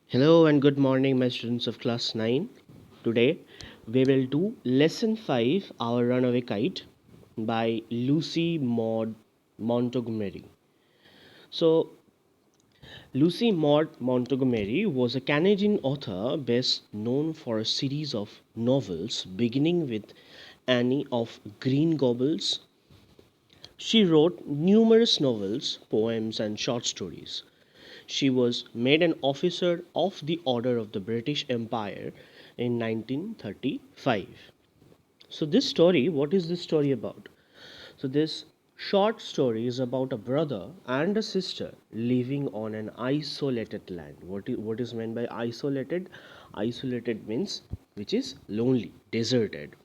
Hello and good morning, my students of class 9. Today we will do lesson 5, Our Runaway Kite, by Lucy Maud Montgomery. So, Lucy Maud Montgomery was a Canadian author best known for a series of novels beginning with Annie of Green Gables. She wrote numerous novels, poems, and short stories. She was made an officer of the Order of the British Empire in 1935. So, what is this story about? So, this short story is about a brother and a sister living on an isolated land. What is meant by isolated? Isolated means which is lonely, deserted.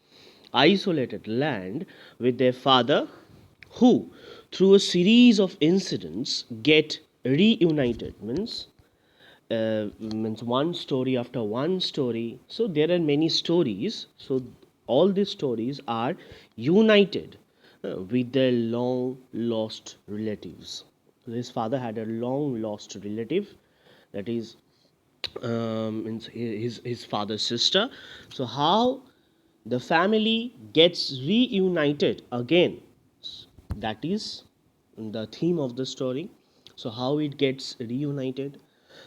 Isolated land with their father, who, through a series of incidents, get reunited. Means one story after one story. So there are many stories. So all these stories are united with their long lost relatives. So his father had a long lost relative, that is means his father's sister. So how the family gets reunited again, that is the theme of the story. So how it gets reunited,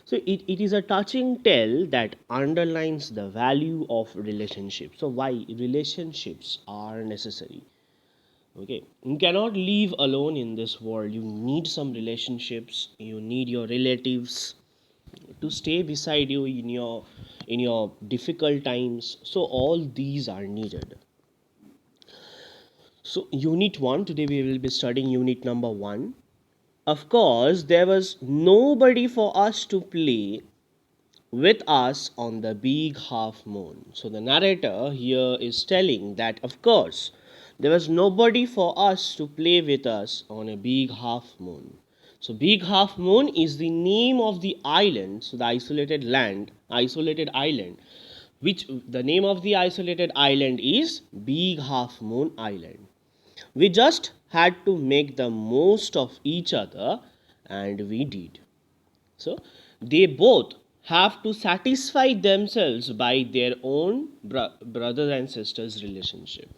so it is a touching tale that underlines the value of relationships. So why relationships are necessary. Okay, you cannot live alone in this world. You need some relationships, you need your relatives to stay beside you in your difficult times. So all these are needed. So unit 1, today we will be studying unit number 1. Of course, there was nobody for us to play with us on the big half moon. So the narrator here is telling that, of course, there was nobody for us to play with us on a big half moon. So big half moon is the name of the island, so the isolated island, which the name of the isolated island is Big Half Moon Island. We just had to make the most of each other, and we did. So they both have to satisfy themselves by their own brother and sisters relationship.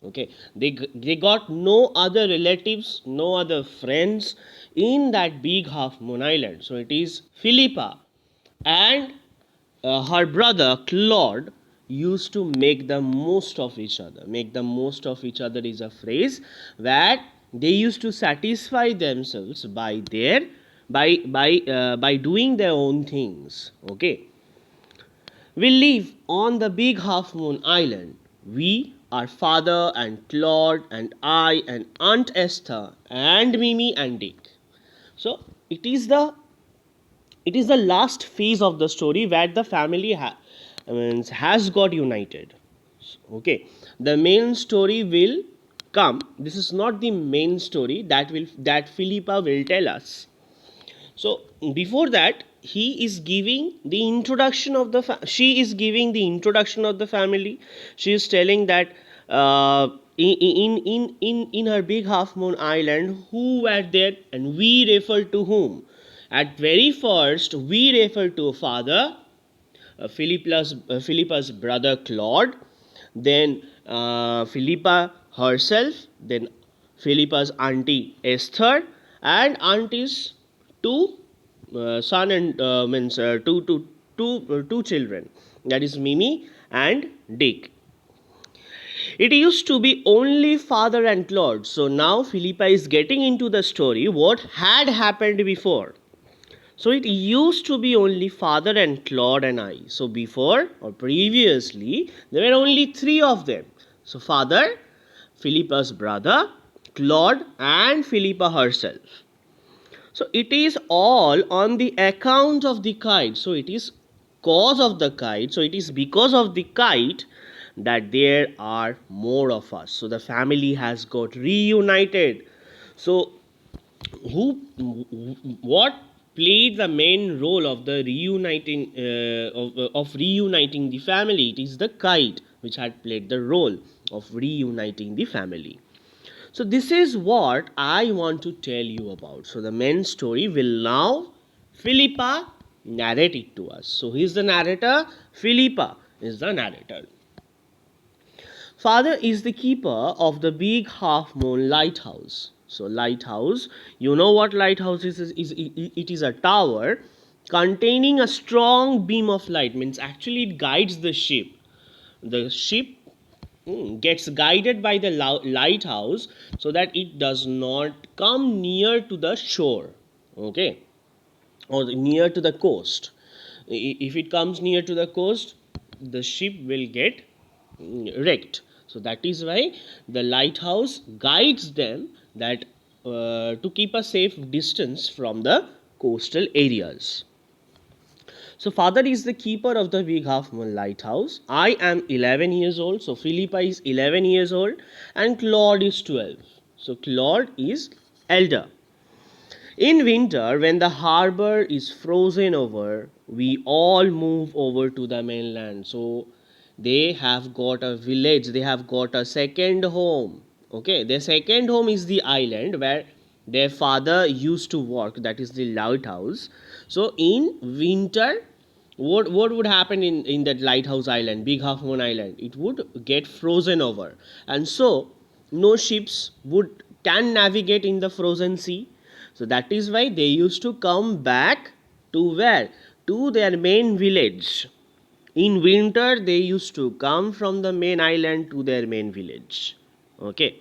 Okay, they got no other relatives, no other friends in that Big Half Moon Island. So it is Philippa and her brother Claude used to make the most of each other. Make the most of each other is a phrase that they used to satisfy themselves by their by doing their own things. Okay, we live on the Big Half Moon Island. We, our father and Claude and I and Aunt Esther and Mimi and Dick. So it is the last phase of the story where the family has got united. Okay, the main story will come. This is not the main story that Philippa will tell us. So before that, he is giving the introduction of the she is giving the introduction of the family. She is telling that in her Big Half Moon Island, who were there, and we refer to whom. At very first, we refer to father, Philippa's brother Claude, then Philippa herself, then Philippa's auntie Esther, and auntie's two son and means two children, that is Mimi and Dick. It used to be only father and Claude. So now Philippa is getting into the story what had happened before. So it used to be only father and Claude and I. So before or previously, there were only three of them. So father, Philippa's brother, Claude, and Philippa herself. So it is all on the account of the kite. So it is cause of the kite. So it is because of the kite that there are more of us. So the family has got reunited. So who what played the main role of the reuniting of reuniting the family? It is the kite which had played the role of reuniting the family. So this is what I want to tell you about. So the main story will now Philippa narrate it to us. So he's the narrator, Philippa is the narrator. Father is the keeper of the big half moon lighthouse. So lighthouse, you know what lighthouse is it is a tower containing a strong beam of light, means actually it guides the ship. The ship gets guided by the lighthouse so that it does not come near to the shore, okay, or near to the coast. If it comes near to the coast, the ship will get wrecked. So that is why the lighthouse guides them, that to keep a safe distance from the coastal areas. So father is the keeper of the big half moon lighthouse. I am 11 years old. So Philippa is 11 years old and Claude is 12. So Claude is elder. In winter, when the harbor is frozen over, we all move over to the mainland. So they have got a village, they have got a second home. Okay, their second home is the island where their father used to work, that is the lighthouse. So in winter, what would happen in that lighthouse island, Big Half Moon Island? It would get frozen over, and so no ships would can navigate in the frozen sea. So that is why they used to come back to where? To their main village. In winter, they used to come from the main island to their main village. Okay.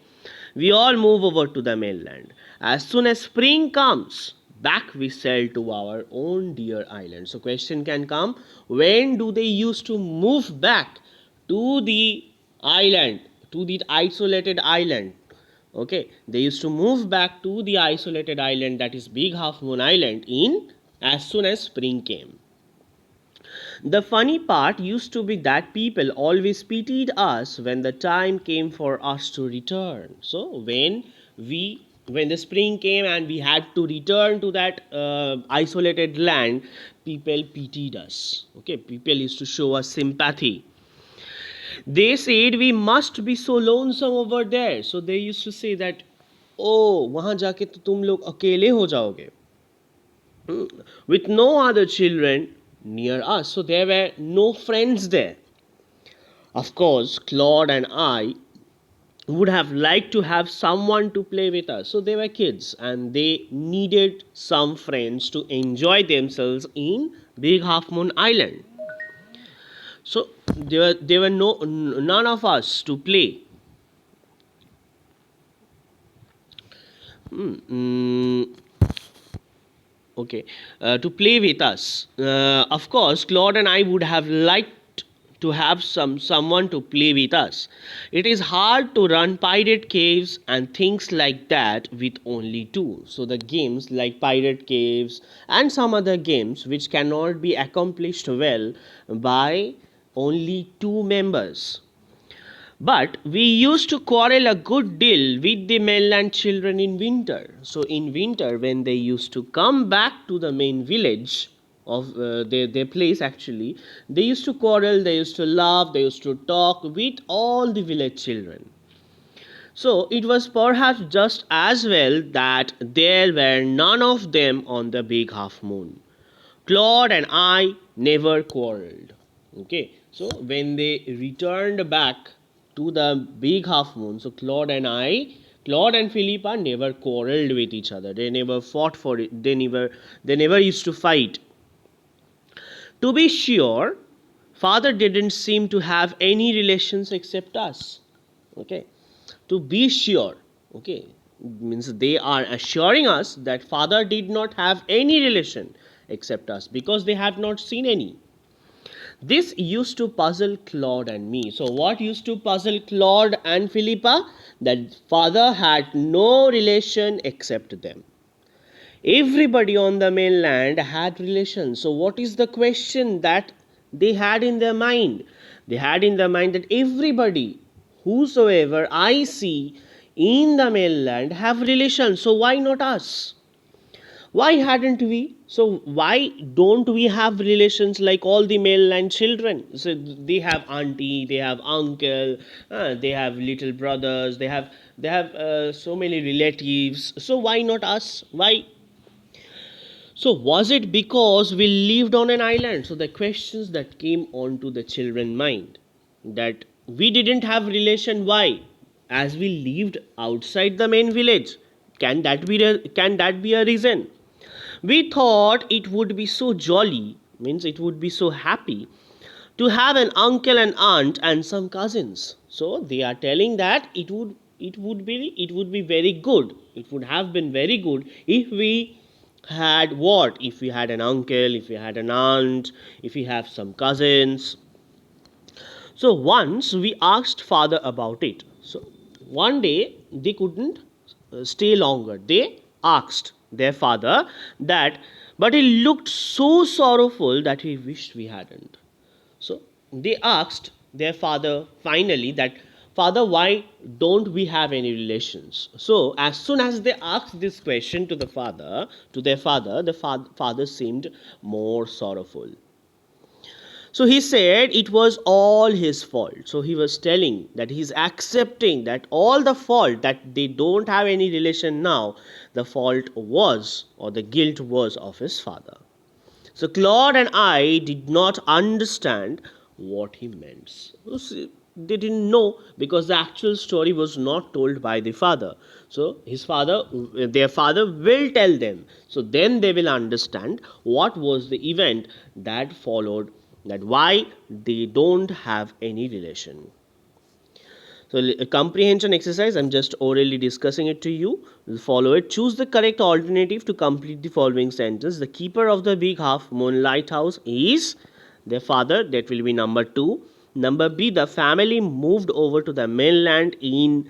We all move over to the mainland. As soon as spring comes, back we sail to our own dear island. So question can come, when do they used to move back to the island, to the isolated island? Okay, they used to move back to the isolated island, that is Big Half Moon Island, in as soon as spring came. The funny part used to be that people always pitied us when the time came for us to return. So when the spring came and we had to return to that isolated land, people pitied us. Okay, people used to show us sympathy. They said we must be so lonesome over there. So they used to say that, oh, वहाँ जाके तो तुम लोग अकेले हो जाओगे, with no other children near us. So there were no friends there. Of course, Claude and I would have liked to have someone to play with us. So they were kids and they needed some friends to enjoy themselves in Big Half Moon Island. So there were none of us to play. Mm, okay, to play with us. Of course, Claude and I would have liked to have someone to play with us. It is hard to run pirate caves and things like that with only two. So the games like pirate caves and some other games which cannot be accomplished well by only two members. But we used to quarrel a good deal with the mainland children in winter. So in winter, when they used to come back to the main village of their place, actually, they used to quarrel, they used to laugh, they used to talk with all the village children. So it was perhaps just as well that there were none of them on the big half moon. Claude and I never quarreled. Okay, so when they returned back to the big half moon, so Claude and Philippa never quarreled with each other. They never fought for it. They never used to fight. To be sure, father didn't seem to have any relations except us. Okay, to be sure, okay, means they are assuring us that father did not have any relation except us because they have not seen any. This used to puzzle Claude and me. So what used to puzzle Claude and Philippa? That father had no relation except them. Everybody on the mainland had relations. So what is the question that they had in their mind? They had in their mind that everybody, whosoever I see in the mainland, have relations. So why not us? Why hadn't we? So why don't we have relations like all the mainland children? So they have auntie, they have uncle, they have little brothers, they have so many relatives. So why not us? Why? So was it because we lived on an island? So the questions that came onto the children mind, that we didn't have relation, why? As we lived outside the main village. Can that be a reason? We thought it would be so jolly, means it would be so happy to have an uncle and aunt and some cousins. So they are telling that it would be very good. It would have been very good if we had what? If we had an uncle, if we had an aunt, if we have some cousins. So once we asked father about it. So one day they couldn't stay longer. They asked their father that, but he looked so sorrowful that he wished we hadn't. So they asked their father finally that, Father, why don't we have any relations? So as soon as they asked this question to the father, to their father, the father seemed more sorrowful. So he said it was all his fault. So he was telling that he's accepting that all the fault that they don't have any relation now, the fault was, or the guilt was of his father. So Claude and I did not understand what he meant. They didn't know because the actual story was not told by the father. So their father will tell them. So then they will understand what was the event that followed, that why they don't have any relation. So a comprehension exercise, I'm just orally discussing it to you. Follow it. Choose the correct alternative to complete the following sentence. The keeper of the big half moon lighthouse is their father. That will be number 2. Number B, the family moved over to the mainland in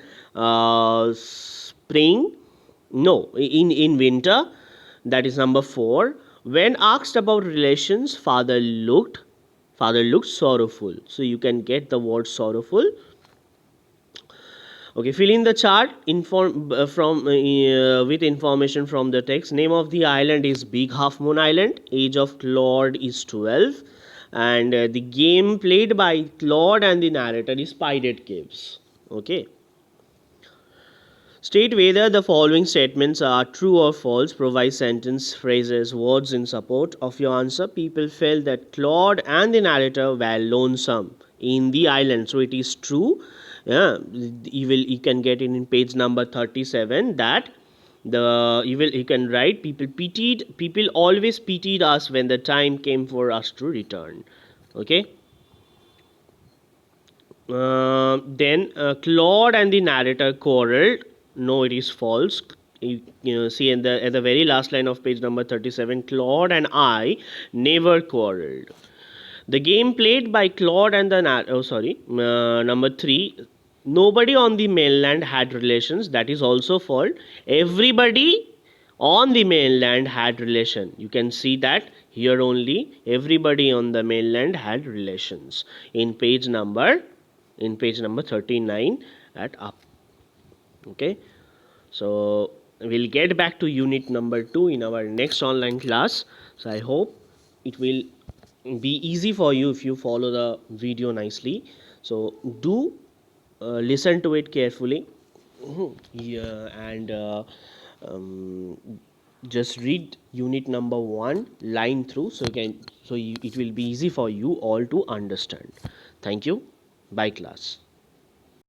spring. No, in winter. That is number 4. When asked about relations, father looked sorrowful. So you can get the word sorrowful. Okay, fill in the chart with information from the text. Name of the island is Big Half Moon Island. Age of Claude is 12, and the game played by Claude and the narrator is Pirate Caves. Okay. State whether the following statements are true or false. Provide sentence, phrases, words in support of your answer. People felt that Claude and the narrator were lonesome in the island. So it is true. Yeah, you can get it in page number 37 that you can write, people always pitied us when the time came for us to return. Okay. Then Claude and the narrator quarreled. No, it is false. See at the very last line of page number 37, Claude and I never quarreled. The game played by Claude and the number 3. Nobody on the mainland had relations. That is also false. Everybody on the mainland had relation. You can see that here only. Everybody on the mainland had relations in page number 39 at up. Okay, so we'll get back to unit number 2 in our next online class. So I hope it will be easy for you if you follow the video nicely. So do listen to it carefully. Yeah, and just read unit number 1 line through, it will be easy for you all to understand. Thank you. Bye class.